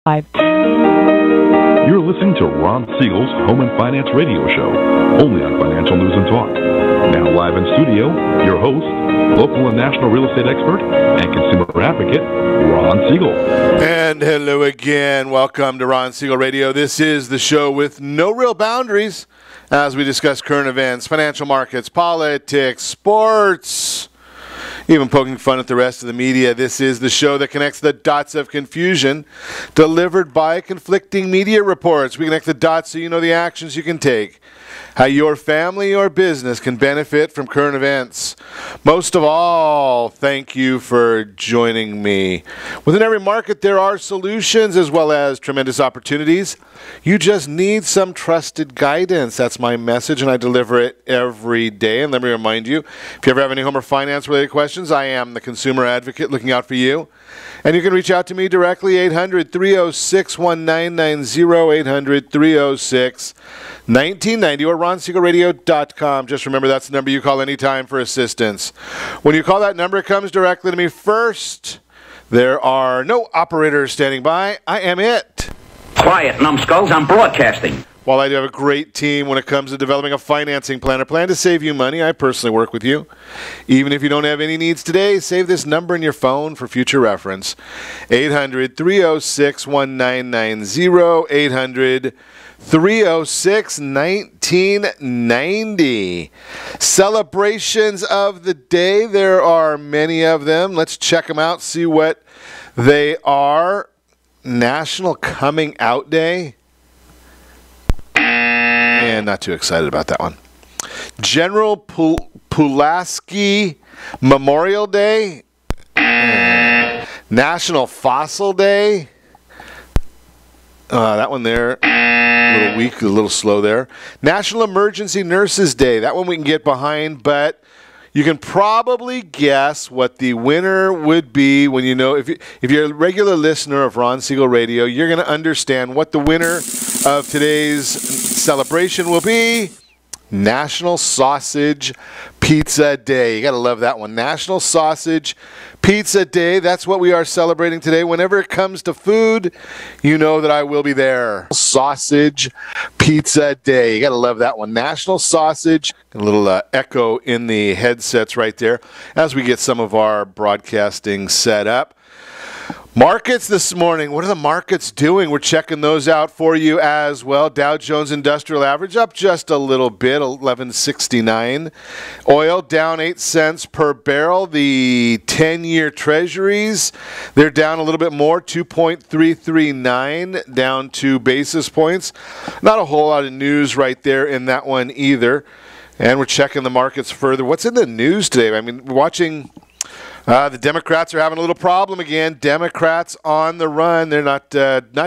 5. You're listening to Ron Siegel's Home and Finance Radio Show, only on Financial News and Talk. Now live in studio, your host, local and national real estate expert and consumer advocate, Ron Siegel. And hello again. Welcome to Ron Siegel Radio. This is the show with no real boundaries as we discuss current events, financial markets, politics, sports, even poking fun at the rest of the media. This is the show that connects the dots of confusion delivered by conflicting media reports. We connect the dots so you know the actions you can take, how your family or business can benefit from current events. Most of all, thank you for joining me. Within every market, there are solutions as well as tremendous opportunities. You just need some trusted guidance. That's my message, and I deliver it every day. And let me remind you, if you ever have any home or finance-related questions, I am the consumer advocate looking out for you. And you can reach out to me directly, 800-306-1990, 800-306-1990, or RonSiegelRadio.com. Just remember that's the number you call anytime for assistance. When you call that number, it comes directly to me first. There are no operators standing by. I am it. Quiet, numbskulls, I'm broadcasting. While I do have a great team when it comes to developing a financing plan or plan to save you money, I personally work with you. Even if you don't have any needs today, save this number in your phone for future reference. 800-306-1990, 800-306-1990. Celebrations of the day. There are many of them. Let's check them out, see what they are. National Coming Out Day. And not too excited about that one. General Pulaski Memorial Day. National Fossil Day. That one there, a little weak, a little slow there. National Emergency Nurses Day. That one we can get behind, but you can probably guess what the winner would be when you know. If you're a regular listener of Ron Siegel Radio, you're going to understand what the winner of today's celebration will be. National Sausage Pizza Day. You got to love that one. National Sausage Pizza Day. That's what we are celebrating today. Whenever it comes to food, you know that I will be there. Sausage Pizza Day. You got to love that one. National Sausage. A little echo in the headsets right there as we get some of our broadcasting set up. Markets this morning. What are the markets doing? We're checking those out for you as well. Dow Jones Industrial Average up just a little bit, 1169. Oil down 8 cents per barrel. The 10-year treasuries, they're down a little bit more, 2.339, down 2 basis points. Not a whole lot of news right there in that one either. And we're checking the markets further. What's in the news today? I mean, we're watching. The Democrats are having a little problem again. Democrats on the run. They're not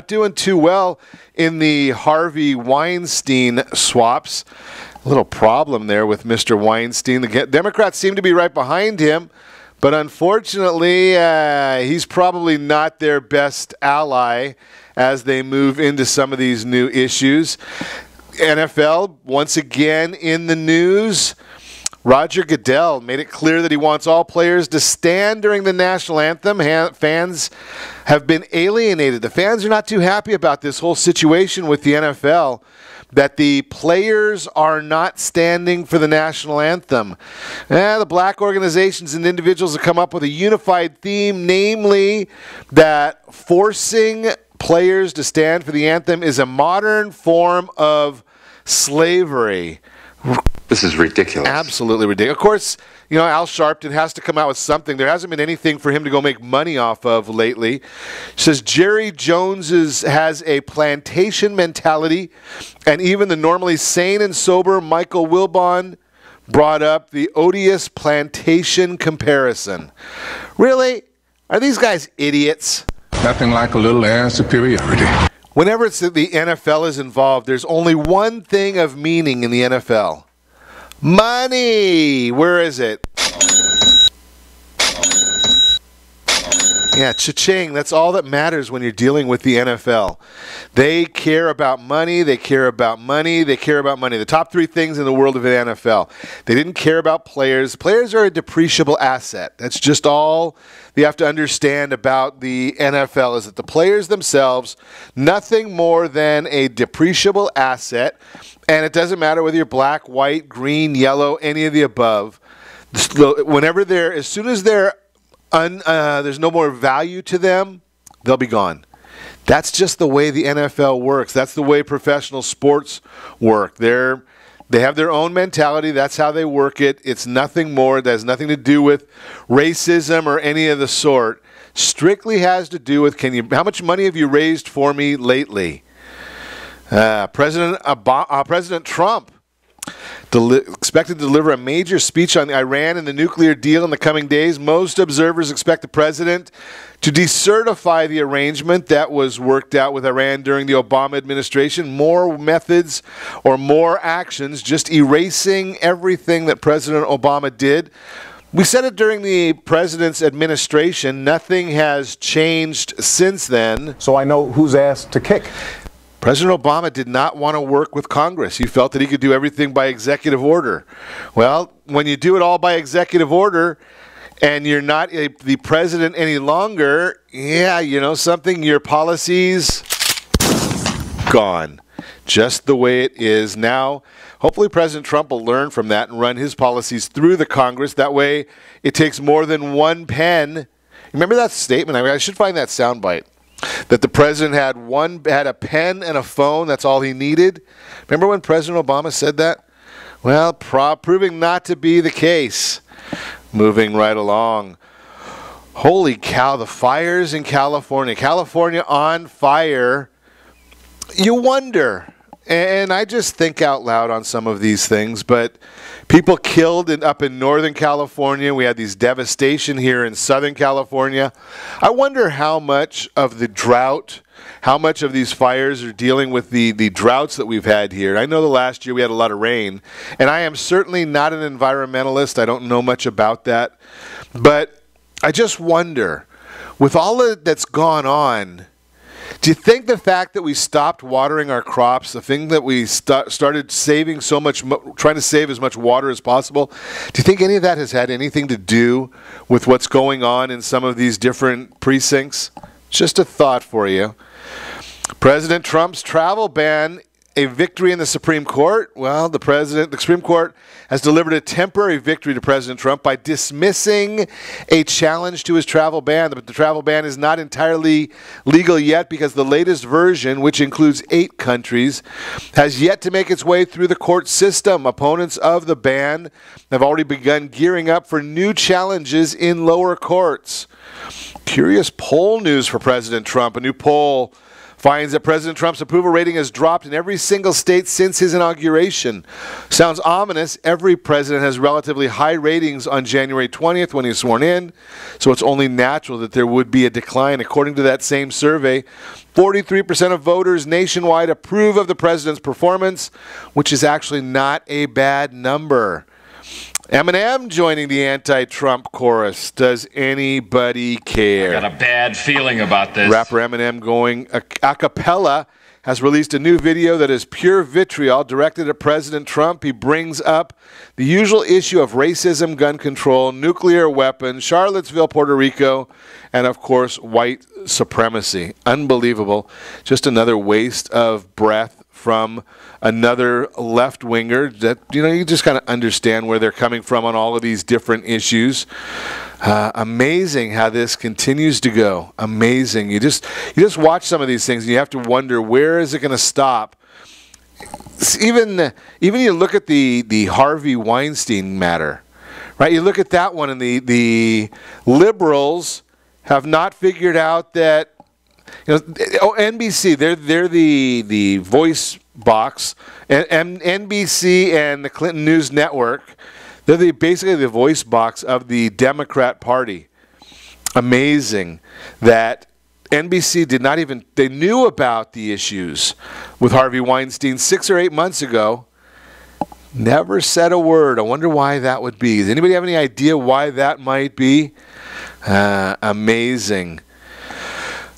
doing too well in the Harvey Weinstein swaps. A little problem there with Mr. Weinstein. The Democrats seem to be right behind him, but unfortunately, he's probably not their best ally as they move into some of these new issues. NFL, once again in the news. Roger Goodell made it clear that he wants all players to stand during the national anthem. Fans have been alienated. The fans are not too happy about this whole situation with the NFL, that the players are not standing for the national anthem. The black organizations and individuals have come up with a unified theme, namely that forcing players to stand for the anthem is a modern form of slavery. This is ridiculous. Absolutely ridiculous. Of course, you know, Al Sharpton has to come out with something. There hasn't been anything for him to go make money off of lately. He says Jerry Jones has a plantation mentality, and even the normally sane and sober Michael Wilbon brought up the odious plantation comparison. Really? Are these guys idiots? Nothing like a little air superiority. Whenever it's that the NFL is involved, there's only one thing of meaning in the NFL. Money! Where is it? Yeah, cha-ching. That's all that matters when you're dealing with the NFL. They care about money. They care about money. They care about money. The top three things in the world of the NFL. They didn't care about players. Players are a depreciable asset. That's just all you have to understand about the NFL is that the players themselves, nothing more than a depreciable asset. And it doesn't matter whether you're black, white, green, yellow, any of the above. Whenever as soon as there's no more value to them, they'll be gone. That's just the way the NFL works. That's the way professional sports work. They have their own mentality. That's how they work it. It's nothing more. It has nothing to do with racism or any of the sort. Strictly has to do with how much money have you raised for me lately? President Trump expected to deliver a major speech on Iran and the nuclear deal in the coming days. Most observers expect the president to decertify the arrangement that was worked out with Iran during the Obama administration. More methods or more actions, just erasing everything that President Obama did. We said it during the president's administration. Nothing has changed since then. So I know whose ass to kick. President Obama did not want to work with Congress. He felt that he could do everything by executive order. Well, when you do it all by executive order and you're not the president any longer, something, your policies, gone. Just the way it is now. Hopefully President Trump will learn from that and run his policies through the Congress. That way it takes more than one pen. Remember that statement? I should find that soundbite. That the president had a pen and a phone. That's all he needed. Remember when President Obama said that? Well, proving not to be the case. Moving right along. Holy cow, the fires in California. California on fire. You wonder, and I just think out loud on some of these things, but people killed up in Northern California. We had these devastation here in Southern California. I wonder how much of the drought, how much of these fires are dealing with the droughts that we've had here. I know the last year we had a lot of rain, and I am certainly not an environmentalist. I don't know much about that. But I just wonder, with all that's gone on, do you think the fact that we stopped watering our crops, the thing that we started saving so much, trying to save as much water as possible, do you think any of that has had anything to do with what's going on in some of these different precincts? Just a thought for you. President Trump's travel ban, a victory in the Supreme Court. Well, the Supreme Court has delivered a temporary victory to President Trump by dismissing a challenge to his travel ban. But the travel ban is not entirely legal yet because the latest version, which includes 8 countries, has yet to make its way through the court system. Opponents of the ban have already begun gearing up for new challenges in lower courts. Curious poll news for President Trump. A new poll finds that President Trump's approval rating has dropped in every single state since his inauguration. Sounds ominous. Every president has relatively high ratings on January 20th when he's sworn in, so it's only natural that there would be a decline. According to that same survey, 43% of voters nationwide approve of the president's performance, which is actually not a bad number. Eminem joining the anti-Trump chorus. Does anybody care? I got a bad feeling about this. Rapper Eminem going a cappella has released a new video that is pure vitriol directed at President Trump. He brings up the usual issue of racism, gun control, nuclear weapons, Charlottesville, Puerto Rico, and, of course, white supremacy. Unbelievable. Just another waste of breath from another left-winger that, you just kind of understand where they're coming from on all of these different issues. Amazing how this continues to go. Amazing. You just watch some of these things and you have to wonder, where is it going to stop? Even you look at the Harvey Weinstein matter, right? You look at that one, and the liberals have not figured out that, NBC, they're the voice box, and NBC and the Clinton News Network, they're basically the voice box of the Democrat Party. Amazing that NBC did not even, they knew about the issues with Harvey Weinstein 6 or 8 months ago, Never said a word. I wonder why that would be. Does anybody have any idea why that might be? Amazing.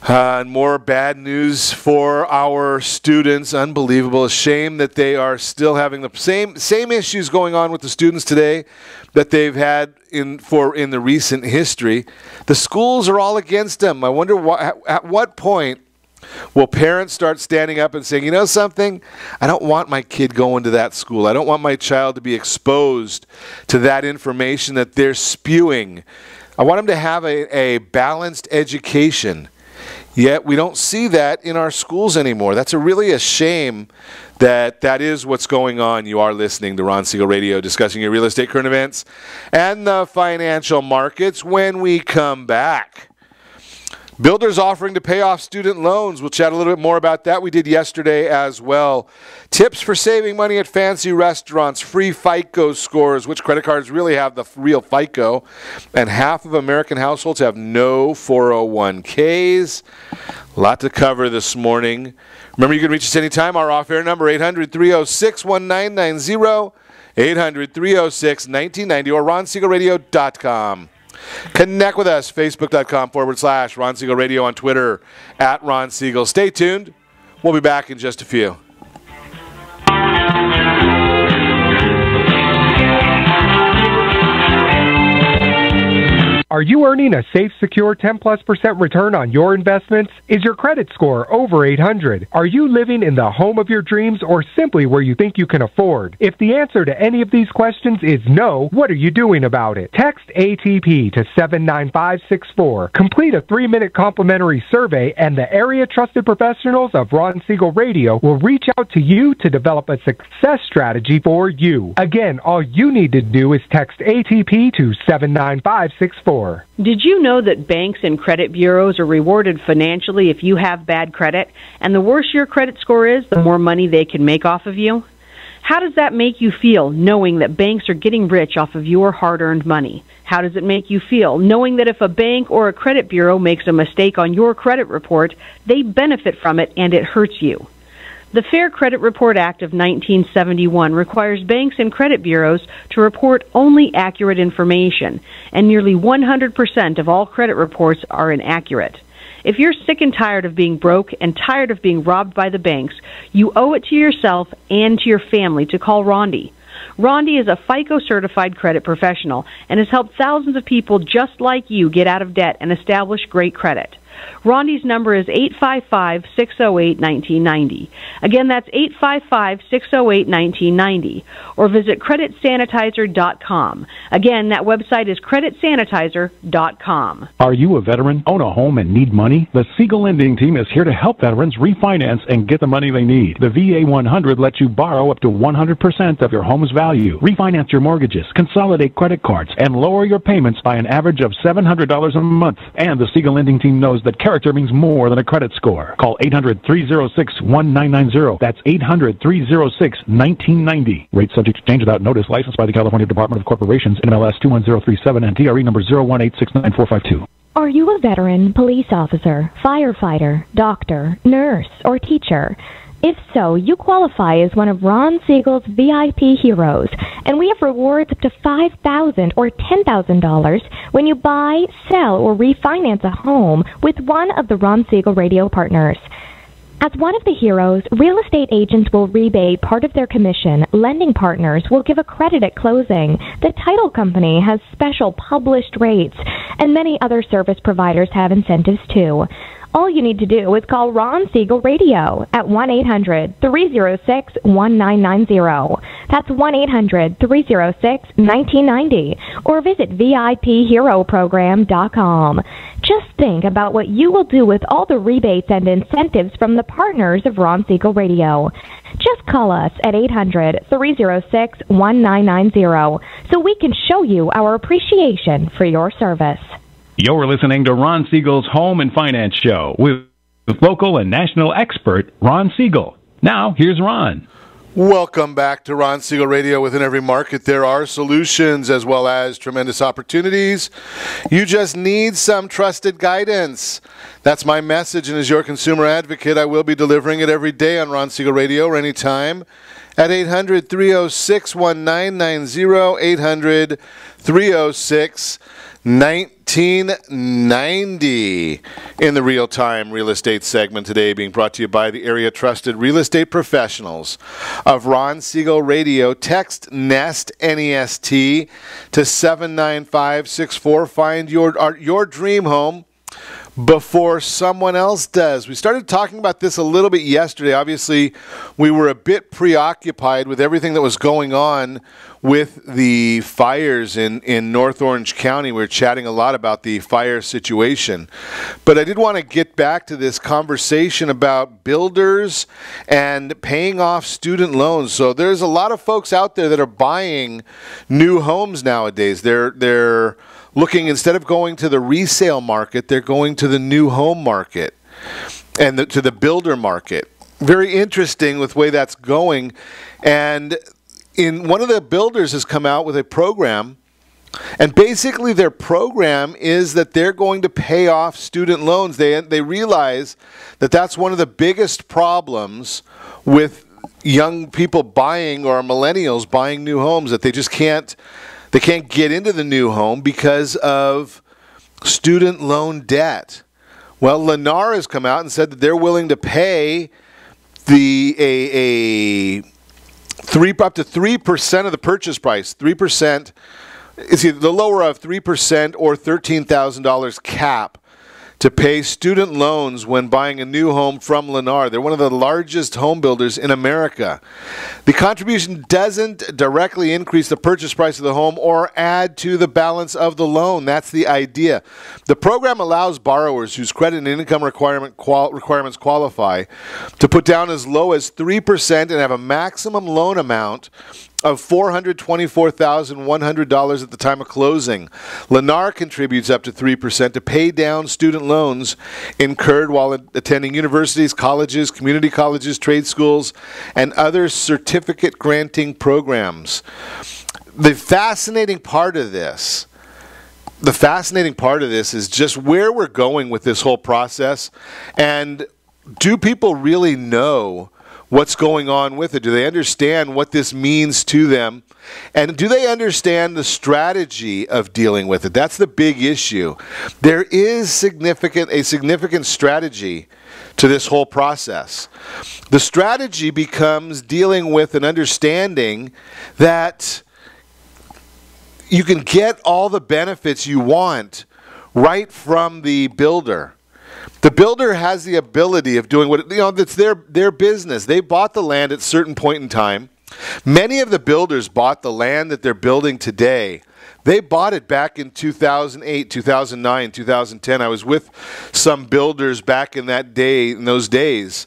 And more bad news for our students. Unbelievable. A shame that they are still having the same issues going on with the students today that they've had in the recent history. The schools are all against them. I wonder at what point will parents start standing up and saying, you know something? I don't want my kid going to that school. I don't want my child to be exposed to that information that they're spewing. I want them to have a balanced education. Yet we don't see that in our schools anymore. That's really a shame that is what's going on. You are listening to Ron Siegel Radio, discussing your real estate current events and the financial markets. When we come back, builders offering to pay off student loans. We'll chat a little bit more about that. We did yesterday as well. Tips for saving money at fancy restaurants, free FICO scores, which credit cards really have the real FICO, and half of American households have no 401ks. A lot to cover this morning. Remember, you can reach us anytime. Our off-air number, 800-306-1990, 800-306-1990, or ronsiegelradio.com. Connect with us, facebook.com/Ron Siegel Radio, on Twitter @Ron Siegel. Stay tuned. We'll be back in just a few. Are you earning a safe, secure 10+% return on your investments? Is your credit score over 800? Are you living in the home of your dreams or simply where you think you can afford? If the answer to any of these questions is no, what are you doing about it? Text ATP to 79564. Complete a 3-minute complimentary survey, and the area trusted professionals of Ron Siegel Radio will reach out to you to develop a success strategy for you. Again, all you need to do is text ATP to 79564. Did you know that banks and credit bureaus are rewarded financially if you have bad credit? And the worse your credit score is, the more money they can make off of you? How does that make you feel, knowing that banks are getting rich off of your hard-earned money? How does it make you feel, knowing that if a bank or a credit bureau makes a mistake on your credit report, they benefit from it and it hurts you? The Fair Credit Report Act of 1971 requires banks and credit bureaus to report only accurate information, and nearly 100% of all credit reports are inaccurate. If you're sick and tired of being broke and tired of being robbed by the banks, you owe it to yourself and to your family to call Rondi. Rondi is a FICO-certified credit professional and has helped thousands of people just like you get out of debt and establish great credit. Rondi's number is 855-608-1990. Again, that's 855-608-1990. Or visit creditsanitizer.com. Again, that website is creditsanitizer.com. Are you a veteran, own a home, and need money? The Siegel Lending Team is here to help veterans refinance and get the money they need. The VA 100 lets you borrow up to 100% of your home's value, refinance your mortgages, consolidate credit cards, and lower your payments by an average of $700 a month. And the Siegel Lending Team knows that character means more than a credit score. Call 800-306-1990. That's 800-306-1990. Rate subject to change without notice. Licensed by the California Department of Corporations, NMLS 21037, and TRE number 018694452. Are you a veteran, police officer, firefighter, doctor, nurse, or teacher? If so, you qualify as one of Ron Siegel's VIP heroes, and we have rewards up to $5,000 or $10,000 when you buy, sell, or refinance a home with one of the Ron Siegel Radio partners. As one of the heroes, real estate agents will rebate part of their commission, lending partners will give a credit at closing, the title company has special published rates, and many other service providers have incentives too. All you need to do is call Ron Siegel Radio at 1-800-306-1990. That's 1-800-306-1990. Or visit VIPHeroProgram.com. Just think about what you will do with all the rebates and incentives from the partners of Ron Siegel Radio. Just call us at 800-306-1990 so we can show you our appreciation for your service. You're listening to Ron Siegel's Home and Finance Show with local and national expert Ron Siegel. Now, here's Ron. Welcome back to Ron Siegel Radio. Within every market, there are solutions as well as tremendous opportunities. You just need some trusted guidance. That's my message, and as your consumer advocate, I will be delivering it every day on Ron Siegel Radio or anytime at 800-306-1990, 800-306-1990 in the real-time real estate segment today, being brought to you by the area trusted real estate professionals of Ron Siegel Radio. Text NEST, N-E-S-T, to 79564. Find your dream home before someone else does. We started talking about this a little bit yesterday. Obviously, we were a bit preoccupied with everything that was going on with the fires in North Orange County. We were chatting a lot about the fire situation. But I did want to get back to this conversation about builders and paying off student loans. So there's a lot of folks out there that are buying new homes nowadays. They're looking, instead of going to the resale market, they're going to the new home market and to the builder market. Very interesting with the way that's going. And one of the builders has come out with a program, and basically their program is that they're going to pay off student loans. They realize that that's one of the biggest problems with young people buying, or millennials buying new homes, that they just can't get into the new home because of student loan debt. Well, Lennar has come out and said that they're willing to pay up to 3% of the purchase price. 3%, it's either the lower of 3% or $13,000 cap to pay student loans when buying a new home from Lennar. They're one of the largest home builders in America. The contribution doesn't directly increase the purchase price of the home or add to the balance of the loan. That's the idea. The program allows borrowers whose credit and income requirements qualify to put down as low as 3% and have a maximum loan amount of $424,100 at the time of closing. Lennar contributes up to 3% to pay down student loans incurred while attending universities, colleges, community colleges, trade schools, and other certificate granting programs. The fascinating part of this is just where we're going with this whole process, and do people really know what's going on with it? Do they understand what this means to them? And do they understand the strategy of dealing with it? That's the big issue. There is a significant strategy to this whole process. The strategy becomes dealing with an understanding that you can get all the benefits you want right from the builder. The builder has the ability of doing what, that's their business. They bought the land at a certain point in time. Many of the builders bought the land that they're building today. They bought it back in 2008, 2009, 2010. I was with some builders back in those days,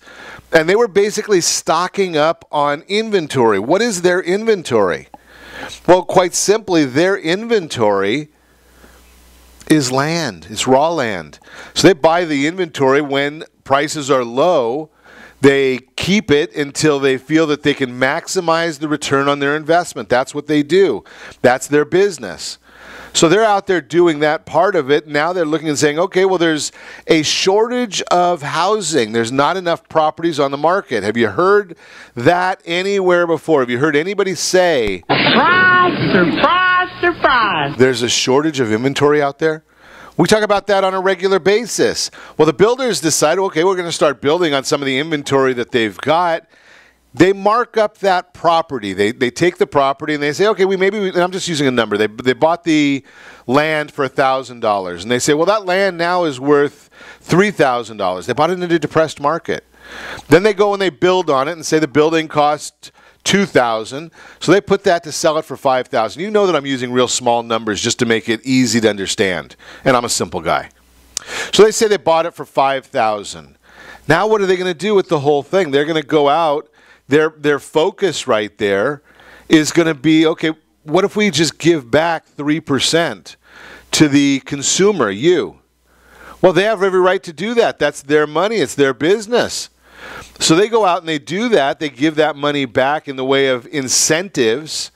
and they were basically stocking up on inventory. What is their inventory? Well, quite simply, their inventory is land. It's raw land. So they buy the inventory when prices are low. They keep it until they feel that they can maximize the return on their investment. That's what they do. That's their business. So they're out there doing that part of it. Now they're looking and saying, okay, well, there's a shortage of housing. There's not enough properties on the market. Have you heard that anywhere before? Have you heard anybody say, surprise, surprise, surprise, there's a shortage of inventory out there? We talk about that on a regular basis. Well, the builders decide, okay, we're going to start building on some of the inventory that they've got. They mark up that property. They take the property and they say, okay, I'm just using a number. They bought the land for $1,000. And they say, well, that land now is worth $3,000. They bought it in a depressed market. Then they go and they build on it and say the building cost $2,000, so they put that to sell it for $5,000. You know that I'm using real small numbers just to make it easy to understand, and I'm a simple guy. So they say they bought it for $5,000. Now what are they going to do with the whole thing? They're going to go out. Their focus right there is going to be, okay, what if we just give back 3% to the consumer, you? Well, they have every right to do that. That's their money. It's their business. So they go out and they do that. They give that money back in the way of incentives.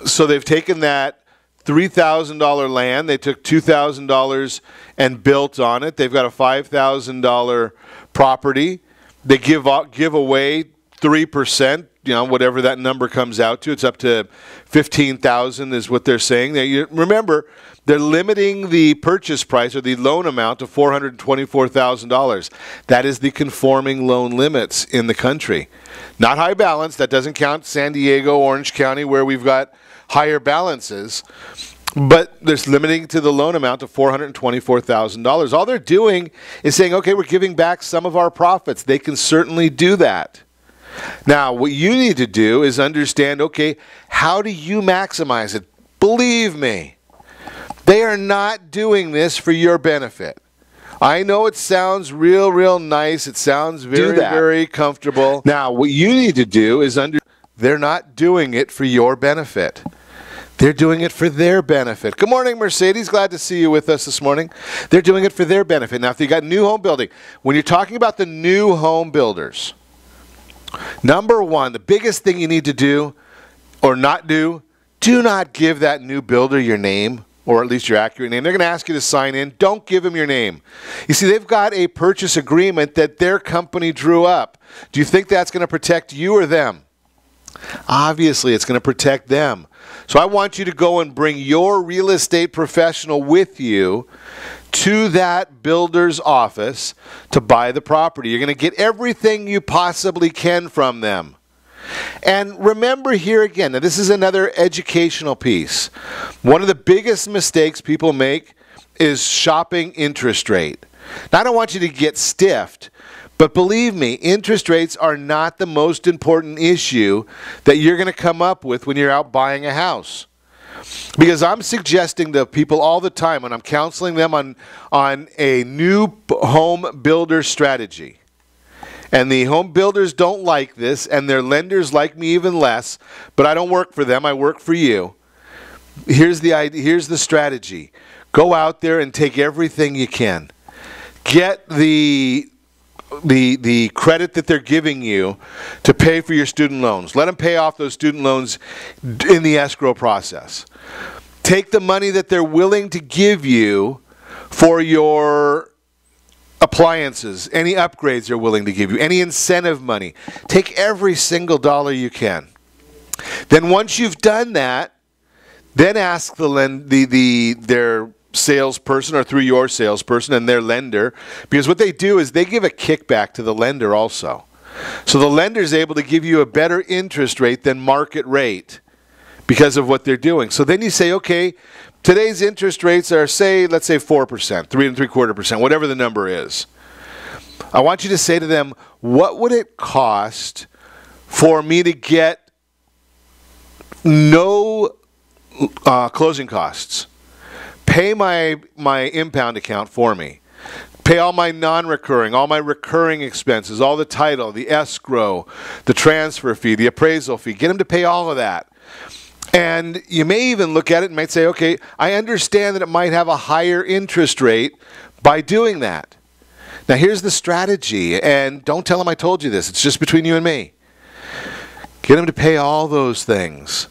So they've taken that $3,000 land. They took $2,000 and built on it. They've got a $5,000 property. They give away 3%. whatever that number comes out to. It's up to $15,000 is what they're saying. Now, remember, they're limiting the purchase price or the loan amount to $424,000. That is the conforming loan limits in the country. Not high balance. That doesn't count San Diego, Orange County, where we've got higher balances. But they're limiting to the loan amount to $424,000. All they're doing is saying, okay, we're giving back some of our profits. They can certainly do that. Now, what you need to do is understand, okay, how do you maximize it? Believe me, they are not doing this for your benefit. I know it sounds real nice. It sounds very comfortable. Now, what you need to do is they're not doing it for your benefit. They're doing it for their benefit. Good morning, Mercedes. Glad to see you with us this morning. They're doing it for their benefit. Now, if you got new home building, when you're talking about the new home builders, number one, the biggest thing you need to do or not do not give that new builder your name, or at least your accurate name. They're going to ask you to sign in. Don't give them your name. You see, they've got a purchase agreement that their company drew up. Do you think that's going to protect you or them? Obviously, it's going to protect them. So I want you to go and bring your real estate professional with you to that builder's office to buy the property. You're going to get everything you possibly can from them. And remember here again, now this is another educational piece. One of the biggest mistakes people make is shopping interest rate. Now, I don't want you to get stiffed, but believe me, interest rates are not the most important issue that you're going to come up with when you're out buying a house. Because I'm suggesting to people all the time when I'm counseling them on a new home builder strategy. And the home builders don't like this, and their lenders like me even less, but I don't work for them, I work for you. Here's the idea, here's the strategy. Go out there and take everything you can. Get the credit that they're giving you to pay for your student loans. Let them pay off those student loans in the escrow process. Take the money that they're willing to give you for your appliances, any upgrades they're willing to give you, any incentive money. Take every single dollar you can. Then once you've done that, then ask their salesperson or through your salesperson and their lender, because what they do is they give a kickback to the lender also. So the lender is able to give you a better interest rate than market rate because of what they're doing. So then you say, okay, today's interest rates are, let's say 4%, 3.75%, whatever the number is. I want you to say to them, what would it cost for me to get no closing costs? Pay my impound account for me. Pay all my non-recurring, all my recurring expenses, all the title, the escrow, the transfer fee, the appraisal fee. Get them to pay all of that. And you may even look at it and might say, okay, I understand that it might have a higher interest rate by doing that. Now here's the strategy, and don't tell them I told you this. It's just between you and me. Get them to pay all those things.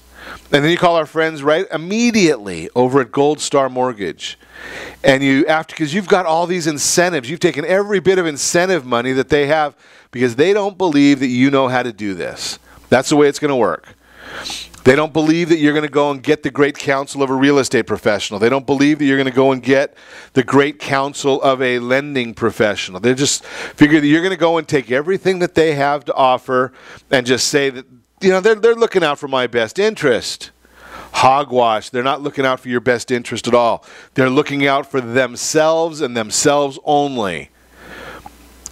And then you call our friends right immediately over at Gold Star Mortgage. And because you've got all these incentives, you've taken every bit of incentive money that they have because they don't believe that you know how to do this. That's the way it's going to work. They don't believe that you're going to go and get the great counsel of a real estate professional. They don't believe that you're going to go and get the great counsel of a lending professional. They just figure that you're going to go and take everything that they have to offer and just say that, they're looking out for my best interest. Hogwash. They're not looking out for your best interest at all. They're looking out for themselves and themselves only.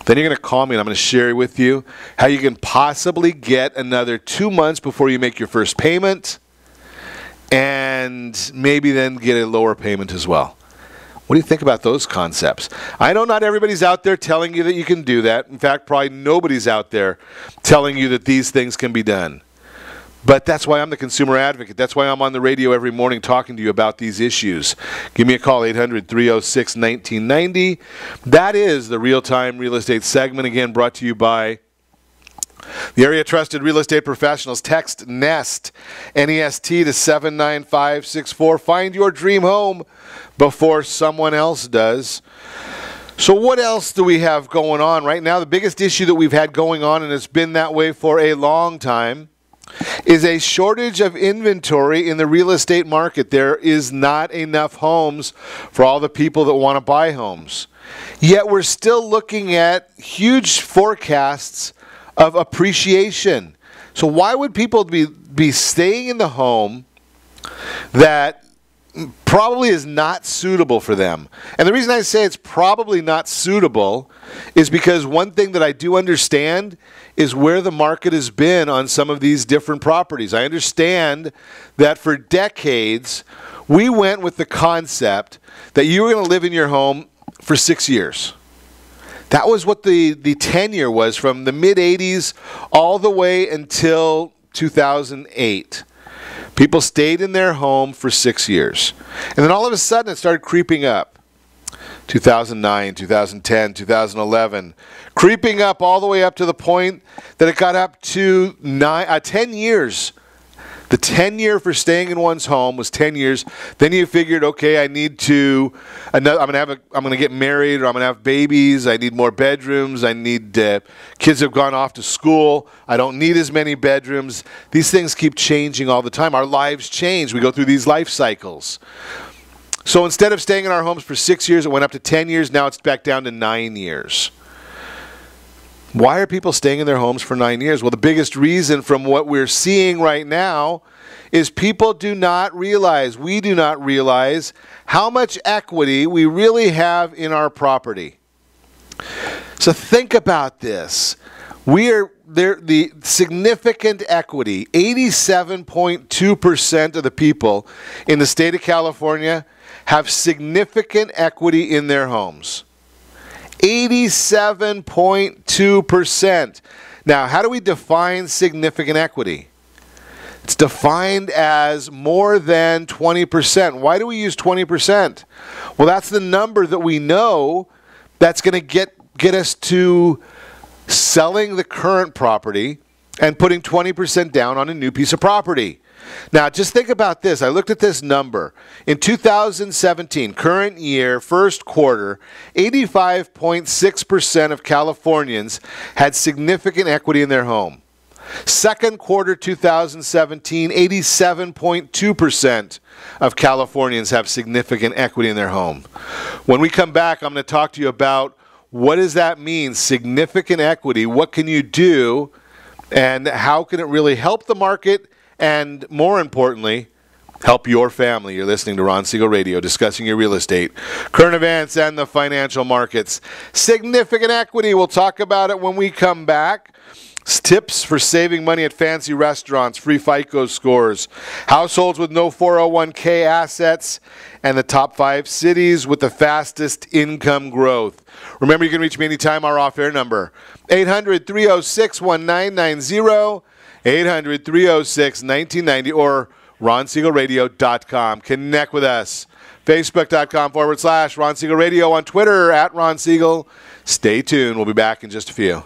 Then you're going to call me and I'm going to share with you how you can possibly get another 2 months before you make your first payment and maybe then get a lower payment as well. What do you think about those concepts? I know not everybody's out there telling you that you can do that. In fact, probably nobody's out there telling you that these things can be done. But that's why I'm the consumer advocate. That's why I'm on the radio every morning talking to you about these issues. Give me a call, 800-306-1990. That is the Real-Time Real Estate segment, again, brought to you by the area trusted real estate professionals. Text NEST, N-E-S-T, to 79564. Find your dream home before someone else does. So what else do we have going on right now? The biggest issue that we've had going on, and it's been that way for a long time, is a shortage of inventory in the real estate market. There is not enough homes for all the people that want to buy homes. Yet we're still looking at huge forecasts of appreciation. So why would people be staying in the home that probably is not suitable for them? And the reason I say it's probably not suitable is because one thing that I do understand is where the market has been on some of these different properties. I understand that for decades, we went with the concept that you were going to live in your home for 6 years. That was what the tenure was from the mid-'80s all the way until 2008. People stayed in their home for 6 years. And then all of a sudden it started creeping up. 2009, 2010, 2011. Creeping up all the way up to the point that it got up to 10 years. The tenure for staying in one's home was 10 years. Then you figured, okay, I need to, I'm going to get married, or I'm going to have babies. I need more bedrooms. I need, kids have gone off to school. I don't need as many bedrooms. These things keep changing all the time. Our lives change. We go through these life cycles. So instead of staying in our homes for 6 years, it went up to 10 years. Now it's back down to 9 years. Why are people staying in their homes for 9 years? Well, the biggest reason from what we're seeing right now is people do not realize, we do not realize how much equity we really have in our property. So think about this. The significant equity, 87.2% of the people in the state of California have significant equity in their homes. 87.2%. Now, how do we define significant equity? It's defined as more than 20%. Why do we use 20%? Well, that's the number that we know that's going to get us to selling the current property and putting 20% down on a new piece of property. Now, just think about this. I looked at this number. In 2017, current year, first quarter, 85.6% of Californians had significant equity in their home. Second quarter 2017, 87.2% of Californians have significant equity in their home. When we come back, I'm going to talk to you about what does that mean, significant equity, what can you do, and how can it really help the market, and more importantly, help your family. You're listening to Ron Siegel Radio, discussing your real estate, current events, and the financial markets. Significant equity, we'll talk about it when we come back. Tips for saving money at fancy restaurants, free FICO scores, households with no 401k assets, and the top 5 cities with the fastest income growth. Remember, you can reach me anytime. Our off-air number, 800-306-1990, 800-306-1990, or RonSiegelRadio.com. Connect with us. Facebook.com/Ron Siegel Radio, on Twitter @Ron Siegel. Stay tuned. We'll be back in just a few.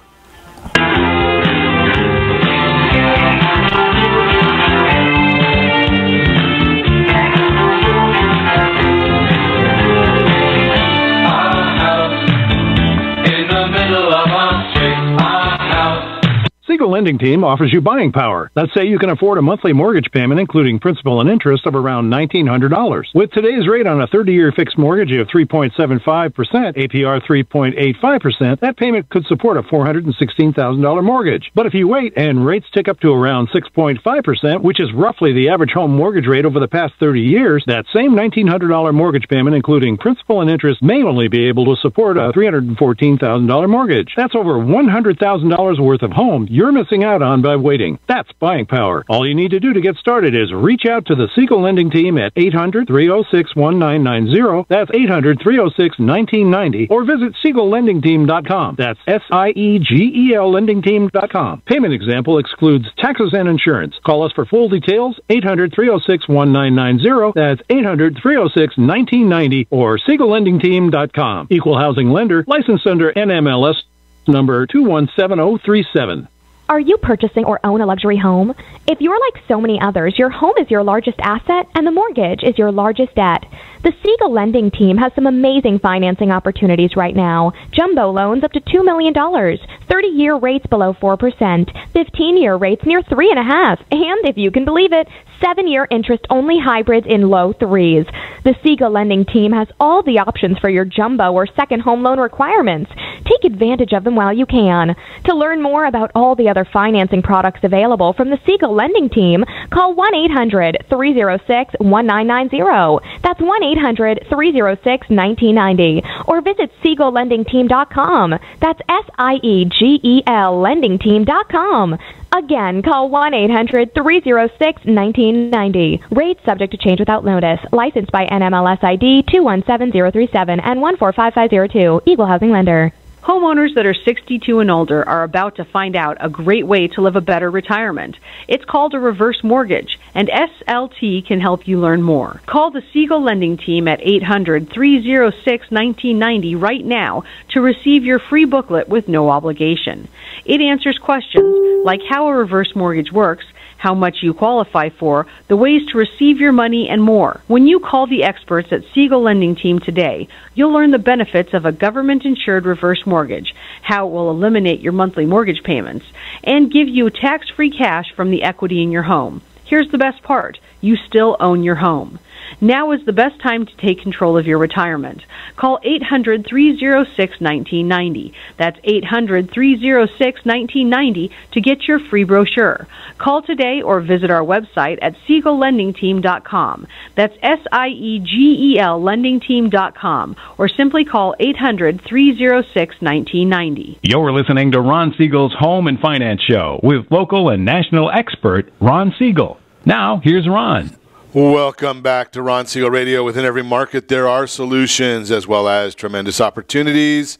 Siegel Lending Team offers you buying power. Let's say you can afford a monthly mortgage payment, including principal and interest, of around $1,900. With today's rate on a 30-year fixed mortgage of 3.75%, APR 3.85%, that payment could support a $416,000 mortgage. But if you wait and rates tick up to around 6.5%, which is roughly the average home mortgage rate over the past 30 years, that same $1,900 mortgage payment, including principal and interest, may only be able to support a $314,000 mortgage. That's over $100,000 worth of home you're missing out on by waiting. That's buying power. All you need to do to get started is reach out to the Siegel Lending Team at 800-306-1990. That's 800-306-1990. Or visit SiegelLendingTeam.com. That's SIEGEL LendingTeam.com. Payment example excludes taxes and insurance. Call us for full details, 800-306-1990. That's 800-306-1990 or SiegelLendingTeam.com. Equal housing lender, licensed under NMLS number 217037. Are you purchasing or own a luxury home? If you're like so many others, your home is your largest asset and the mortgage is your largest debt. The Siegel lending team has some amazing financing opportunities right now. Jumbo loans up to $2 million, 30-year rates below 4%, 15-year rates near 3.5%, and if you can believe it, 7-year interest-only hybrids in low 3s. The Siegel lending team has all the options for your jumbo or second home loan requirements. Take advantage of them while you can. To learn more about all the other financing products available from the Siegel lending team, call 1-800-306-1990. That's 1-800-306-1990. Or visit SiegelLendingTeam.com. That's SIEGEL LendingTeam.com. Again, call 1-800-306-1990. Rates subject to change without notice. Licensed by NMLS ID 217037 and 145502. Equal housing lender. Homeowners that are 62 and older are about to find out a great way to live a better retirement. It's called a reverse mortgage, and SLT can help you learn more. Call the Siegel lending team at 800-306-1990 right now to receive your free booklet with no obligation. It answers questions like how a reverse mortgage works, how much you qualify for, the ways to receive your money, and more. When you call the experts at Siegel Lending Team today, you'll learn the benefits of a government-insured reverse mortgage, how it will eliminate your monthly mortgage payments, and give you tax-free cash from the equity in your home. Here's the best part. You still own your home. Now is the best time to take control of your retirement. Call 800-306-1990. That's 800-306-1990 to get your free brochure. Call today or visit our website at SiegelLendingTeam.com. That's SIEGEL LendingTeam.com. Or simply call 800-306-1990. You're listening to Ron Siegel's Home and Finance Show with local and national expert Ron Siegel. Now, here's Ron. Welcome back to Ron Siegel Radio. Within every market, there are solutions as well as tremendous opportunities.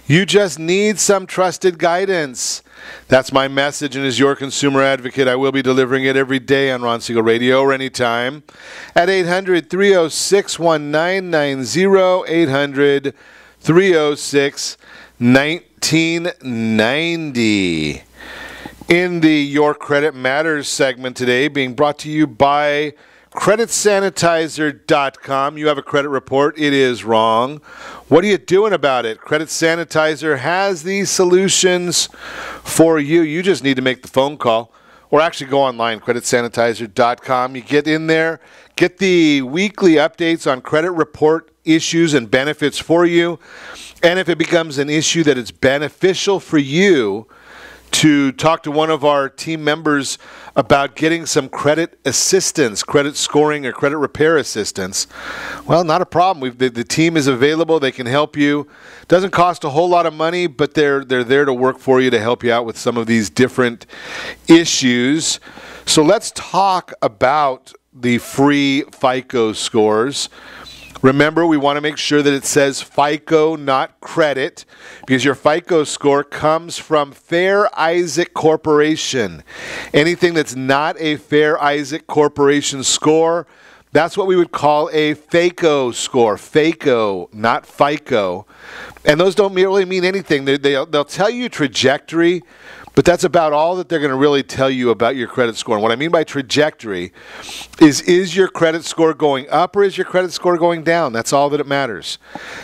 You just need some trusted guidance. That's my message, and as your consumer advocate, I will be delivering it every day on Ron Siegel Radio or anytime at 800-306-1990, 800-306-1990. In the Your Credit Matters segment today, being brought to you by CreditSanitizer.com. You have a credit report. It is wrong. What are you doing about it? Credit Sanitizer has these solutions for you. You just need to make the phone call or actually go online, CreditSanitizer.com. You get in there, get the weekly updates on credit report issues and benefits for you. And if it becomes an issue that is beneficial for you, to talk to one of our team members about getting some credit assistance, credit scoring or credit repair assistance, well, not a problem. The team is available. They can help you. Doesn't cost a whole lot of money, but they're there to work for you to help you out with some of these different issues. So let's talk about the free FICO scores. Remember, we want to make sure that it says FICO, not credit, because your FICO score comes from Fair Isaac Corporation. Anything that's not a Fair Isaac Corporation score, that's what we would call a FICO score. FICO, not FICO. And those don't really mean anything. They'll tell you trajectory, but that's about all that they're going to really tell you about your credit score. And what I mean by trajectory is your credit score going up or is your credit score going down? That's all that it matters.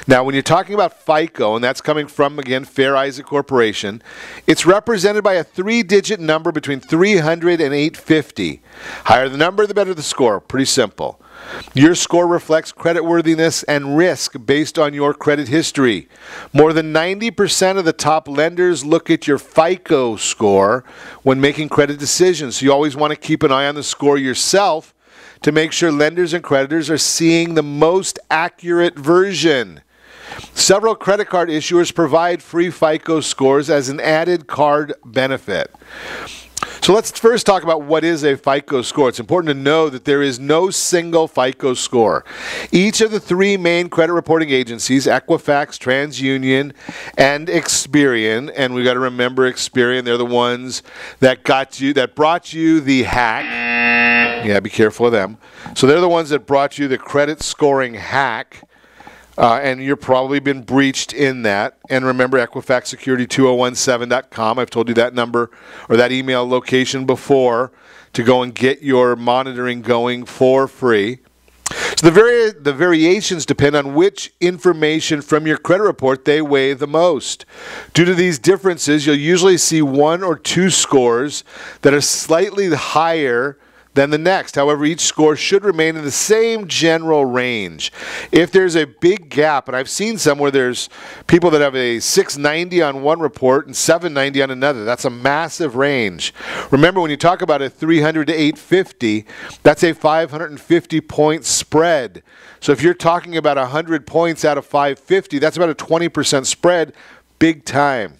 Now, when you're talking about FICO, and that's coming from, again, Fair Isaac Corporation, it's represented by a 3-digit number between 300 and 850. Higher the number, the better the score. Pretty simple. Your score reflects creditworthiness and risk based on your credit history. More than 90% of the top lenders look at your FICO score when making credit decisions. So you always want to keep an eye on the score yourself to make sure lenders and creditors are seeing the most accurate version. Several credit card issuers provide free FICO scores as an added card benefit. So let's first talk about what is a FICO score. It's important to know that there is no single FICO score. Each of the 3 main credit reporting agencies, Equifax, TransUnion, and Experian, and we've got to remember Experian, they're the ones that brought you the hack. Yeah, be careful of them. So they're the ones that brought you the credit scoring hack. and you've probably been breached in that. And remember, EquifaxSecurity2017.com. I've told you that number or that email location before to go and get your monitoring going for free. So the variations depend on which information from your credit report they weigh the most. Due to these differences, you'll usually see one or two scores that are slightly higher than the next. However, each score should remain in the same general range. If there's a big gap, and I've seen some where there's people that have a 690 on one report and 790 on another, that's a massive range. Remember, when you talk about a 300 to 850, that's a 550-point spread. So if you're talking about 100 points out of 550, that's about a 20% spread, big time.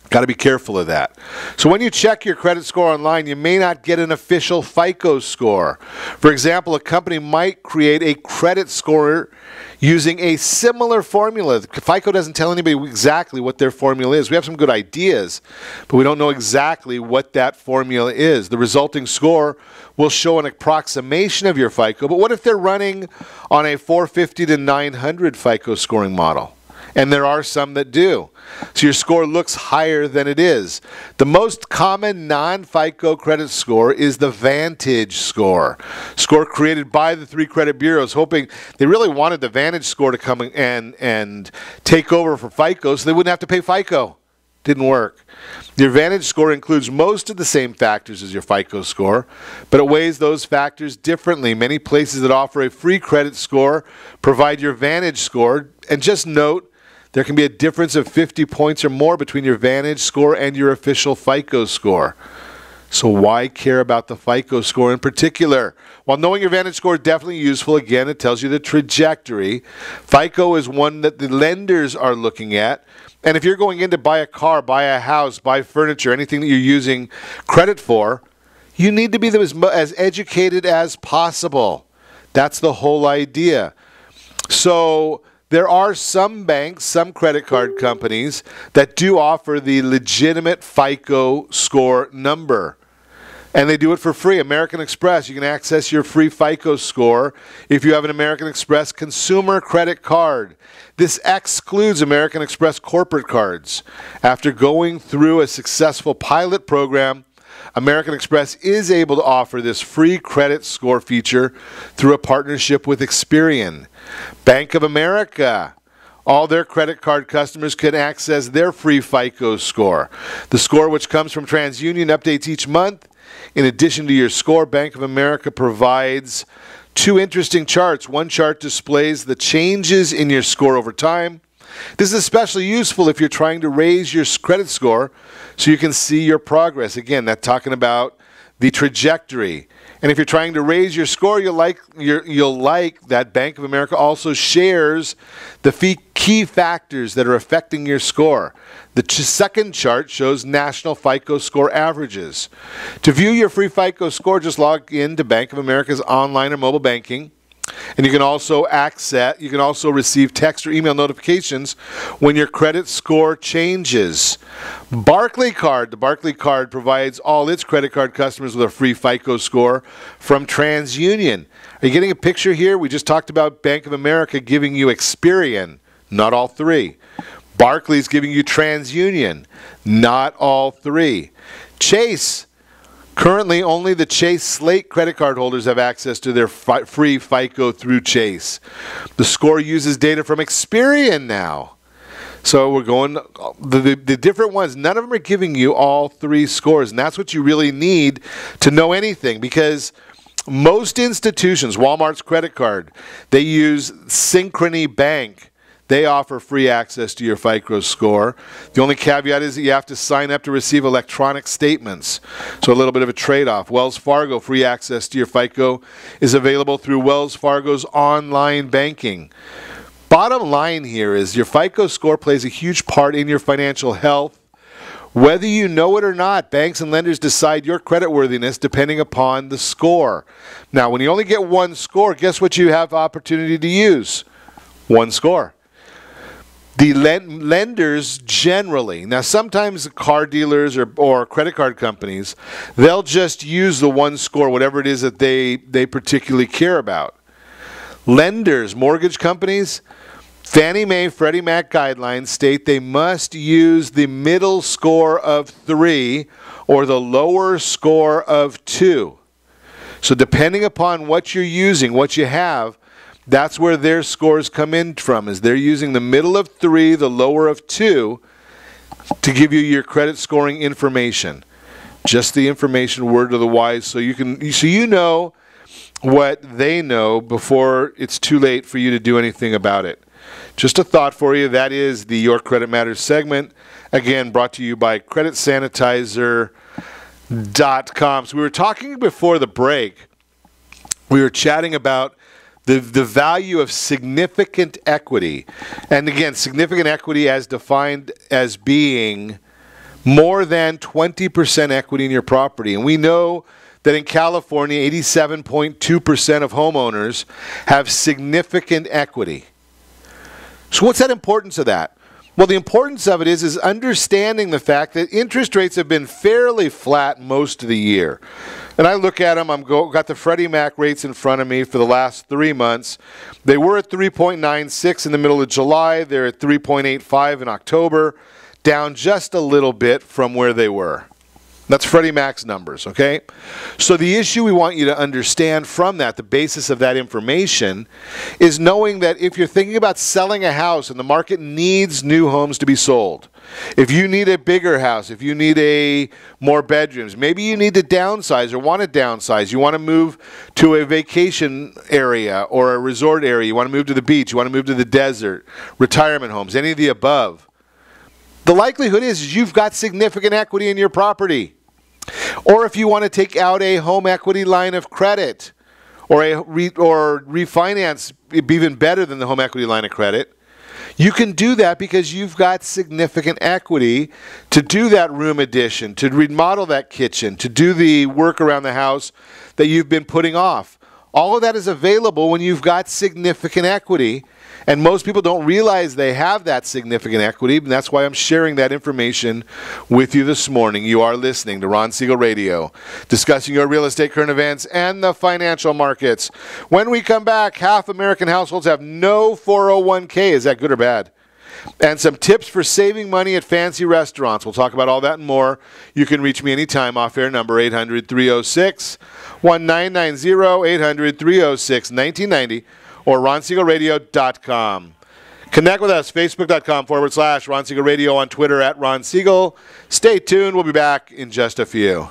Got to be careful of that. So when you check your credit score online, you may not get an official FICO score. For example, a company might create a credit score using a similar formula. FICO doesn't tell anybody exactly what their formula is. We have some good ideas, but we don't know exactly what that formula is. The resulting score will show an approximation of your FICO, but what if they're running on a 450 to 900 FICO scoring model? And there are some that do. So your score looks higher than it is. The most common non-FICO credit score is the Vantage score. Score created by the 3 credit bureaus, hoping they really wanted the Vantage score to come and take over for FICO so they wouldn't have to pay FICO. Didn't work. Your Vantage score includes most of the same factors as your FICO score, but it weighs those factors differently. Many places that offer a free credit score provide your Vantage score, and just note, there can be a difference of 50 points or more between your Vantage score and your official FICO score. So why care about the FICO score in particular? While knowing your Vantage score is definitely useful, again, it tells you the trajectory. FICO is one that the lenders are looking at. And if you're going in to buy a car, buy a house, buy furniture, anything that you're using credit for, you need to be as educated as possible. That's the whole idea. So there are some banks, some credit card companies that do offer the legitimate FICO score number. And they do it for free. American Express, you can access your free FICO score if you have an American Express consumer credit card. This excludes American Express corporate cards. After going through a successful pilot program, American Express is able to offer this free credit score feature through a partnership with Experian. Bank of America, all their credit card customers can access their free FICO score. The score, which comes from TransUnion, updates each month. In addition to your score, Bank of America provides 2 interesting charts. One chart displays the changes in your score over time. This is especially useful if you're trying to raise your credit score so you can see your progress. Again, that's talking about the trajectory. And if you're trying to raise your score, you'll like that Bank of America also shares the key factors that are affecting your score. The second chart shows national FICO score averages. To view your free FICO score, just log into Bank of America's online or mobile banking. And you can also receive text or email notifications when your credit score changes. Barclaycard, the Barclaycard provides all its credit card customers with a free FICO score from TransUnion. Are you getting a picture here? We just talked about Bank of America giving you Experian, not all 3. Barclays giving you TransUnion, not all 3. Chase, currently, only the Chase Slate credit card holders have access to their free FICO through Chase. The score uses data from Experian now. So we're going, the different ones, none of them are giving you all 3 scores. And that's what you really need to know anything, because most institutions, Walmart's credit card, they use Synchrony Bank. They offer free access to your FICO score. The only caveat is that you have to sign up to receive electronic statements. So a little bit of a trade-off. Wells Fargo, free access to your FICO is available through Wells Fargo's online banking. Bottom line here is your FICO score plays a huge part in your financial health. Whether you know it or not, banks and lenders decide your creditworthiness depending upon the score. Now, when you only get 1 score, guess what you have opportunity to use? 1 score. The lenders generally, now sometimes car dealers or credit card companies, they'll just use the 1 score, whatever it is that they particularly care about. Lenders, mortgage companies, Fannie Mae, Freddie Mac guidelines state they must use the middle score of 3 or the lower score of 2. So depending upon what you're using, what you have, that's where their scores come in from, is they're using the middle of 3, the lower of 2, to give you your credit scoring information. Just the information, word to the wise, so you know what they know before it's too late for you to do anything about it. Just a thought for you. That is the Your Credit Matters segment. Again, brought to you by CreditSanitizer.com. So we were talking before the break. We were chatting about the value of significant equity. And again, significant equity as defined as being more than 20% equity in your property. And we know that in California, 87.2% of homeowners have significant equity. So what's that importance of that? Well, the importance of it is understanding the fact that interest rates have been fairly flat most of the year. And I look at them, got the Freddie Mac rates in front of me for the last 3 months. They were at 3.96 in the middle of July. They're at 3.85 in October, down just a little bit from where they were. That's Freddie Mac's numbers, okay? So the issue we want you to understand from that, the basis of that information, is knowing that if you're thinking about selling a house and the market needs new homes to be sold, if you need a bigger house, if you need more bedrooms, maybe you need to downsize or want to downsize, you want to move to a vacation area or a resort area, you want to move to the beach, you want to move to the desert, retirement homes, any of the above, the likelihood is you've got significant equity in your property. Or if you want to take out a home equity line of credit or refinance, it'd be even better than the home equity line of credit, you can do that because you've got significant equity to do that room addition, to remodel that kitchen, to do the work around the house that you've been putting off. All of that is available when you've got significant equity. And most people don't realize they have that significant equity, and that's why I'm sharing that information with you this morning. You are listening to Ron Siegel Radio, discussing your real estate current events and the financial markets. When we come back, half American households have no 401k. Is that good or bad? And some tips for saving money at fancy restaurants. We'll talk about all that and more. You can reach me anytime. Off-air number 800-306-1990, 800-306-1990. or RonSiegelRadio.com. Connect with us, Facebook.com/Ron Siegel Radio, on Twitter @Ron Siegel. Stay tuned. We'll be back in just a few.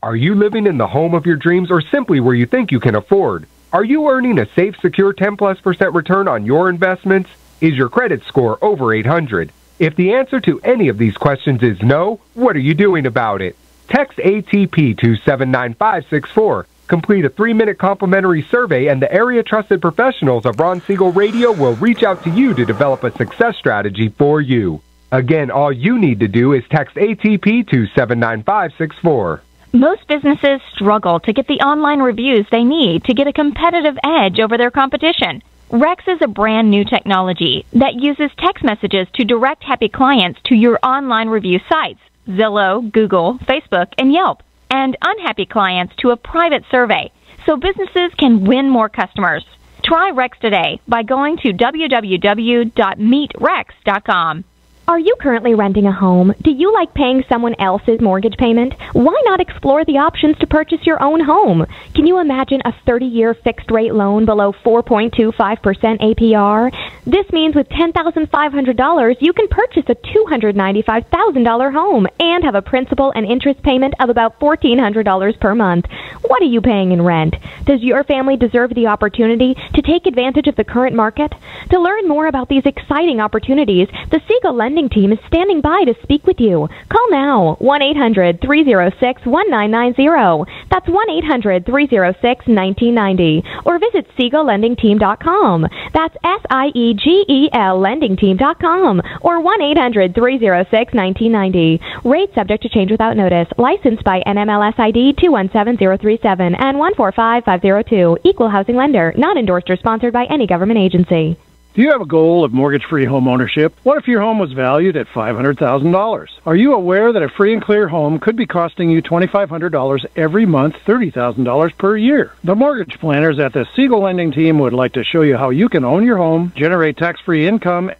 Are you living in the home of your dreams or simply where you think you can afford? Are you earning a safe, secure 10+% return on your investments? Is your credit score over 800? If the answer to any of these questions is no, what are you doing about it? Text ATP to 79564. Complete a 3-minute complimentary survey, and the area-trusted professionals of Ron Siegel Radio will reach out to you to develop a success strategy for you. Again, all you need to do is text ATP to 79564. Most businesses struggle to get the online reviews they need to get a competitive edge over their competition. Rex is a brand new technology that uses text messages to direct happy clients to your online review sites, Zillow, Google, Facebook, and Yelp, and unhappy clients to a private survey, so businesses can win more customers. Try Rex today by going to www.meetrex.com. Are you currently renting a home? Do you like paying someone else's mortgage payment? Why not explore the options to purchase your own home? Can you imagine a 30-year fixed-rate loan below 4.25% APR? This means with $10,500, you can purchase a $295,000 home and have a principal and interest payment of about $1,400 per month. What are you paying in rent? Does your family deserve the opportunity to take advantage of the current market? To learn more about these exciting opportunities, the Siegel Lending Team is standing by to speak with you. Call now, 1-800-306-1990. That's 1-800-306-1990. Or visit SiegelLendingTeam.com. That's SIEGEL LendingTeam.com. Or 1-800-306-1990. Rate subject to change without notice. Licensed by NMLS ID 217037 and 145502. Equal housing lender. Not endorsed or sponsored by any government agency. Do you have a goal of mortgage-free home ownership? What if your home was valued at $500,000? Are you aware that a free and clear home could be costing you $2,500 every month, $30,000 per year? The mortgage planners at the Siegel lending team would like to show you how you can own your home, generate tax-free income,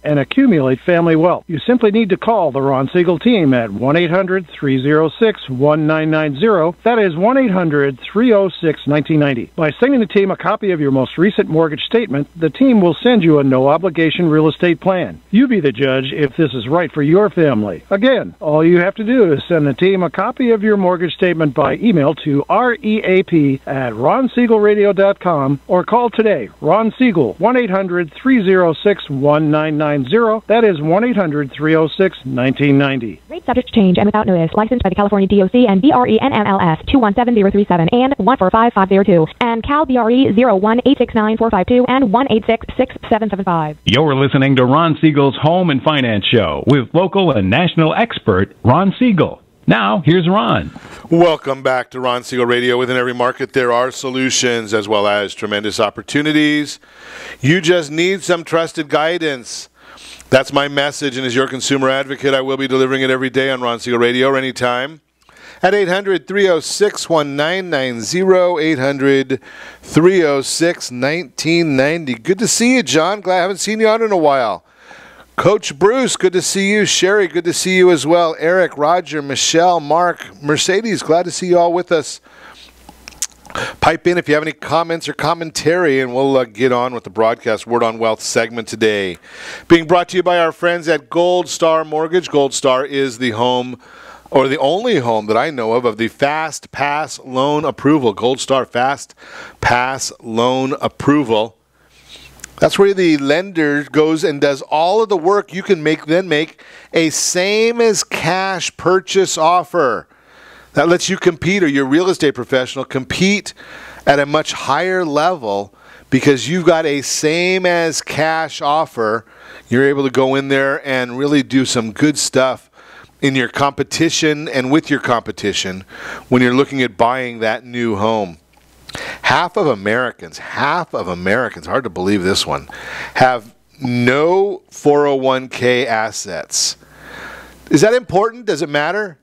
and accumulate family wealth. You simply need to call the Ron Siegel team at 1-800-306-1990. That is 1-800-306-1990. By sending the team a copy of your most recent mortgage statement, the team will send you a no-obligation real estate plan. You be the judge if this is right for your family. Again, all you have to do is send the team a copy of your mortgage statement by email to reap@ronsiegelradio.com or call today. Ron Siegel, 1-800-306-1990. That is 1-800-306-1990. Rate subject to change and without notice. Licensed by the California DOC and BRE NMLS 217037 and 145502 and Cal BRE 01869452 and 1866775. You're listening to Ron Siegel's Home and Finance Show with local and national expert Ron Siegel. Now, here's Ron. Welcome back to Ron Siegel Radio. Within every market, there are solutions as well as tremendous opportunities. You just need some trusted guidance. That's my message, and as your consumer advocate, I will be delivering it every day on Ron Siegel Radio or anytime at 800-306-1990, 800-306-1990. Good to see you, John. Glad I haven't seen you on in a while. Coach Bruce, good to see you. Sherry, good to see you as well. Eric, Roger, Michelle, Mark, Mercedes, glad to see you all with us. Pipe in if you have any comments or commentary, and we'll get on with the broadcast Word on Wealth segment today. Being brought to you by our friends at Gold Star Mortgage. Gold Star is the home, or the only home that I know of the Fast Pass Loan Approval. Gold Star Fast Pass Loan Approval. That's where the lender goes and does all of the work. You can then make a same-as-cash purchase offer. That lets you compete, or your real estate professional compete at a much higher level because you've got a same-as-cash offer. You're able to go in there and really do some good stuff in your competition and with your competition when you're looking at buying that new home. Half of Americans, hard to believe this one, have no 401k assets. Is that important? Does it matter?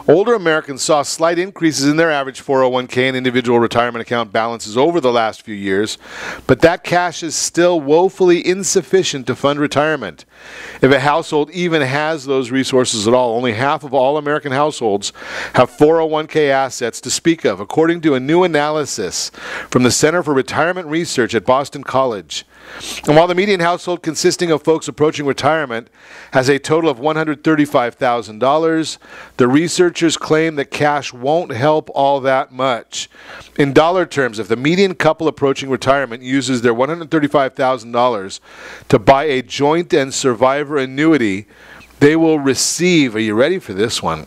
Older Americans saw slight increases in their average 401k and individual retirement account balances over the last few years, but that cash is still woefully insufficient to fund retirement. If a household even has those resources at all, only half of all American households have 401k assets to speak of, according to a new analysis from the Center for Retirement Research at Boston College. And while the median household consisting of folks approaching retirement has a total of $135,000, the researchers claim that cash won't help all that much. In dollar terms, if the median couple approaching retirement uses their $135,000 to buy a joint and survivor annuity, they will receive, are you ready for this one?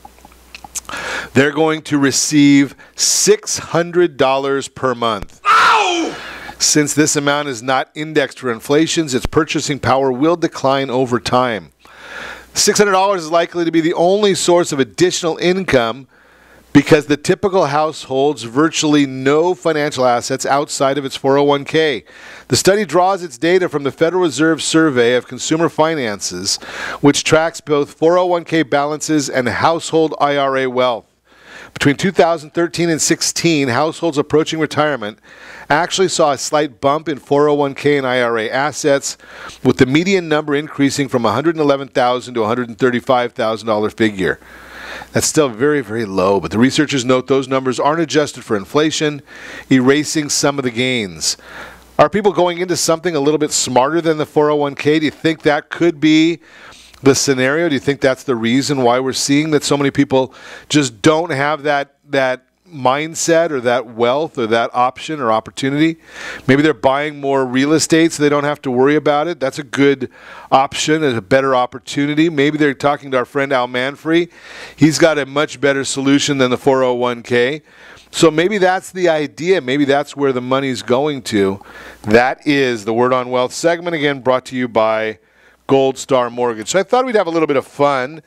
They're going to receive $600 per month. Ow! Since this amount is not indexed for inflation, its purchasing power will decline over time. $600 is likely to be the only source of additional income because the typical household holds virtually no financial assets outside of its 401k. The study draws its data from the Federal Reserve Survey of Consumer Finances, which tracks both 401k balances and household IRA wealth. Between 2013 and 16, households approaching retirement actually saw a slight bump in 401k and IRA assets, with the median number increasing from $111,000 to $135,000 figure. That's still very, very low, but the researchers note those numbers aren't adjusted for inflation, erasing some of the gains. Are people going into something a little bit smarter than the 401k? Do you think that could be the scenario? Do you think that's the reason why we're seeing that so many people just don't have that mindset or that wealth or that option or opportunity? Maybe they're buying more real estate so they don't have to worry about it. That's a good option and a better opportunity. Maybe they're talking to our friend Al Manfrey. He's got a much better solution than the 401k. So maybe that's the idea. Maybe that's where the money's going to. That is the Word on Wealth segment, again brought to you by Gold Star Mortgage. So I thought we'd have a little bit of fun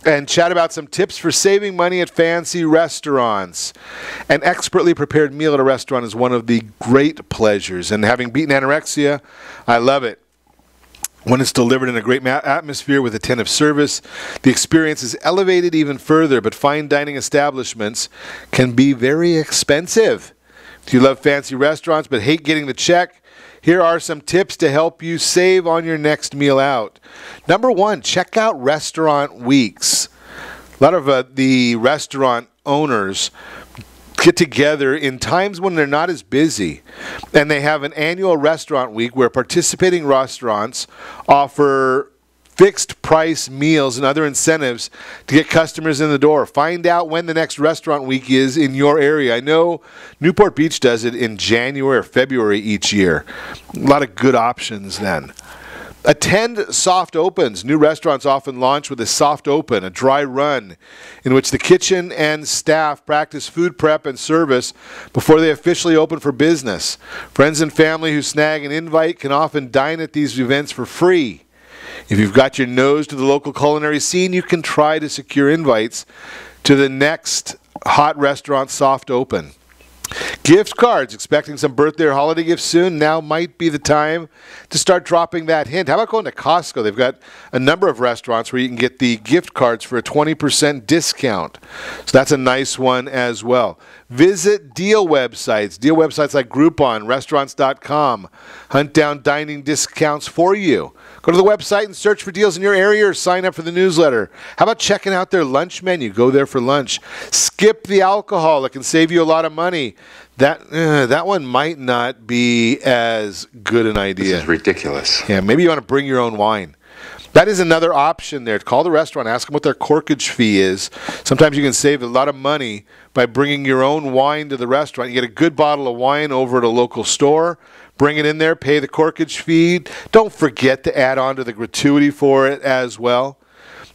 and chat about some tips for saving money at fancy restaurants. An expertly prepared meal at a restaurant is one of the great pleasures, and having beaten anorexia, I love it. When it's delivered in a great atmosphere with attentive service, the experience is elevated even further, but fine dining establishments can be very expensive. If you love fancy restaurants but hate getting the check, here are some tips to help you save on your next meal out. Number one, check out restaurant weeks. A lot of the restaurant owners get together in times when they're not as busy, and they have an annual restaurant week where participating restaurants offer fixed price meals and other incentives to get customers in the door. Find out when the next restaurant week is in your area. I know Newport Beach does it in January or February each year. A lot of good options then. Attend soft opens. New restaurants often launch with a soft open, a dry run, in which the kitchen and staff practice food prep and service before they officially open for business. Friends and family who snag an invite can often dine at these events for free. If you've got your nose to the local culinary scene, you can try to secure invites to the next hot restaurant soft open. Gift cards. Expecting some birthday or holiday gifts soon? Now might be the time to start dropping that hint. How about going to Costco? They've got a number of restaurants where you can get the gift cards for a 20% discount. So that's a nice one as well. Visit deal websites. Deal websites like Groupon, Restaurants.com. Hunt down dining discounts for you. Go to the website and search for deals in your area or sign up for the newsletter. How about checking out their lunch menu? Go there for lunch. Skip the alcohol. It can save you a lot of money. That one might not be as good an idea. This is ridiculous. Yeah, maybe you want to bring your own wine. That is another option there. Call the restaurant, ask them what their corkage fee is. Sometimes you can save a lot of money by bringing your own wine to the restaurant. You get a good bottle of wine over at a local store, bring it in there, pay the corkage fee. Don't forget to add on to the gratuity for it as well.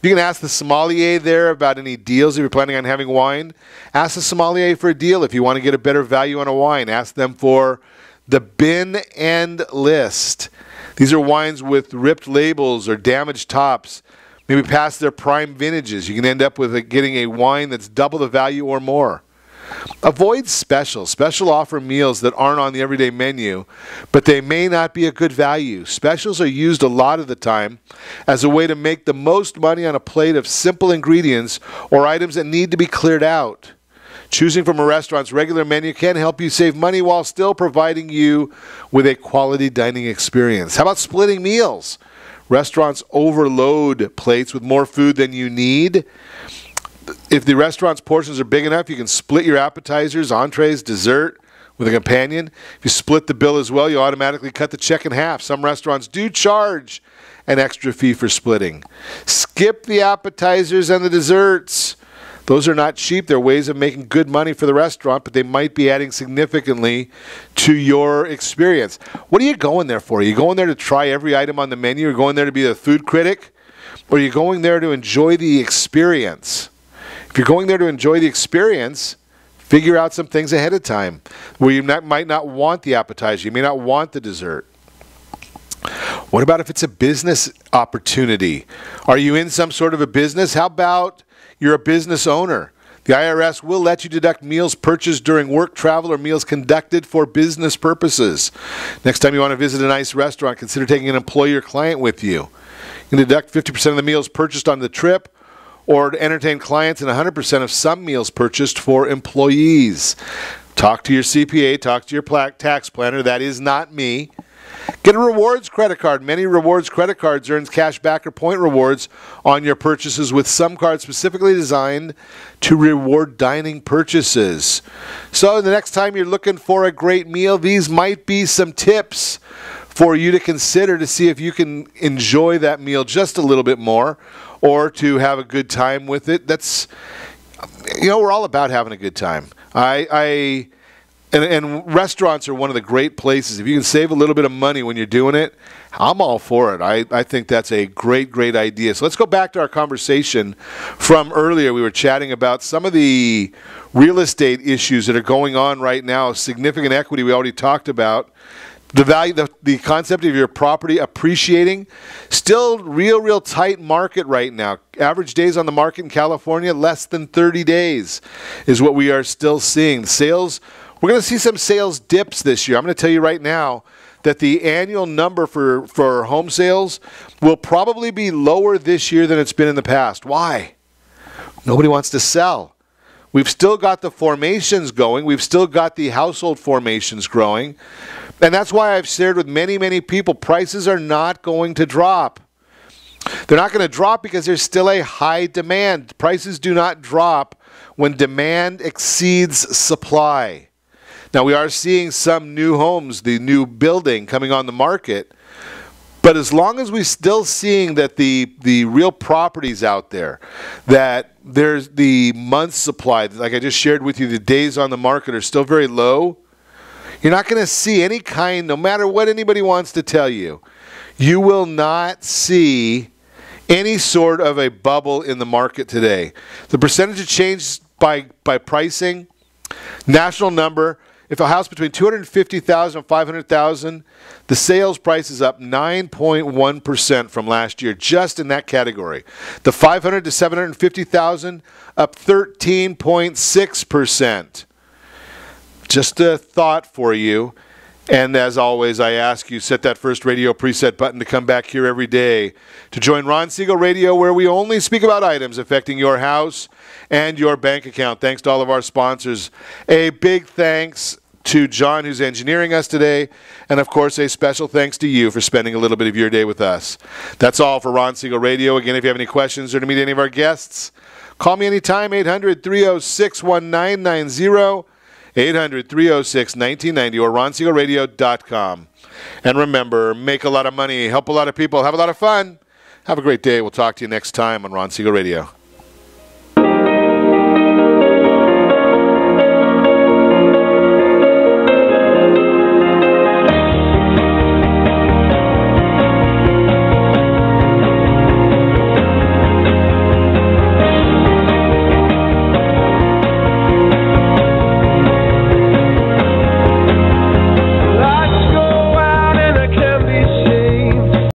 You can ask the sommelier there about any deals if you're planning on having wine. Ask the sommelier for a deal if you want to get a better value on a wine. Ask them for the bin and list. These are wines with ripped labels or damaged tops, maybe past their prime vintages. You can end up with getting a wine that's double the value or more. Avoid specials. Special offer meals that aren't on the everyday menu, but they may not be a good value. Specials are used a lot of the time as a way to make the most money on a plate of simple ingredients or items that need to be cleared out. Choosing from a restaurant's regular menu can help you save money while still providing you with a quality dining experience. How about splitting meals? Restaurants overload plates with more food than you need. If the restaurant's portions are big enough, you can split your appetizers, entrees, dessert with a companion. If you split the bill as well, you automatically cut the check in half. Some restaurants do charge an extra fee for splitting. Skip the appetizers and the desserts. Those are not cheap. They're ways of making good money for the restaurant, but they might be adding significantly to your experience. What are you going there for? Are you going there to try every item on the menu? Are you going there to be the food critic? Or are you going there to enjoy the experience? If you're going there to enjoy the experience, figure out some things ahead of time where you might not want the appetizer. You may not want the dessert. What about if it's a business opportunity? Are you in some sort of a business? How about you're a business owner? The IRS will let you deduct meals purchased during work, travel, or meals conducted for business purposes. Next time you want to visit a nice restaurant, consider taking an employee or client with you. You can deduct 50% of the meals purchased on the trip, or to entertain clients, and 100% of some meals purchased for employees. Talk to your CPA, talk to your tax planner. That is not me. Get a rewards credit card. Many rewards credit cards earns cash back or point rewards on your purchases, with some cards specifically designed to reward dining purchases. So the next time you're looking for a great meal, these might be some tips for you to consider to see if you can enjoy that meal just a little bit more, or to have a good time with it. That's, we're all about having a good time. And restaurants are one of the great places. If you can save a little bit of money when you're doing it, I'm all for it. I think that's a great, great idea. So let's go back to our conversation from earlier. We were chatting about some of the real estate issues that are going on right now. Significant equity we already talked about. The value, the concept of your property appreciating, still real tight market right now. Average days on the market in California, less than 30 days is what we are still seeing. The sales, we're going to see some sales dips this year. I'm going to tell you right now that the annual number for home sales will probably be lower this year than it's been in the past. Why? Nobody wants to sell. We've still got the formations going. We've still got the household formations growing. And that's why I've shared with many people, prices are not going to drop. They're not going to drop because there's still a high demand. Prices do not drop when demand exceeds supply. Now, we are seeing some new homes, the new building coming on the market. But as long as we're still seeing that the real properties out there, that there's the month's supply, like I just shared with you, the days on the market are still very low, you're not going to see any kind, no matter what anybody wants to tell you, you will not see any sort of a bubble in the market today. The percentage of change by pricing, national number, if a house between $250,000 and $500,000, the sales price is up 9.1% from last year, just in that category. The $500,000 to $750,000, up 13.6%. Just a thought for you. And as always, I ask you, set that first radio preset button to come back here every day to join Ron Siegel Radio, where we only speak about items affecting your house and your bank account. Thanks to all of our sponsors. A big thanks to John, who's engineering us today. And, of course, a special thanks to you for spending a little bit of your day with us. That's all for Ron Siegel Radio. Again, if you have any questions or to meet any of our guests, call me anytime, 800-306-1990. 800-306-1990 or ronsiegelradio.com. And remember, make a lot of money, help a lot of people, have a lot of fun. Have a great day. We'll talk to you next time on Ron Siegel Radio.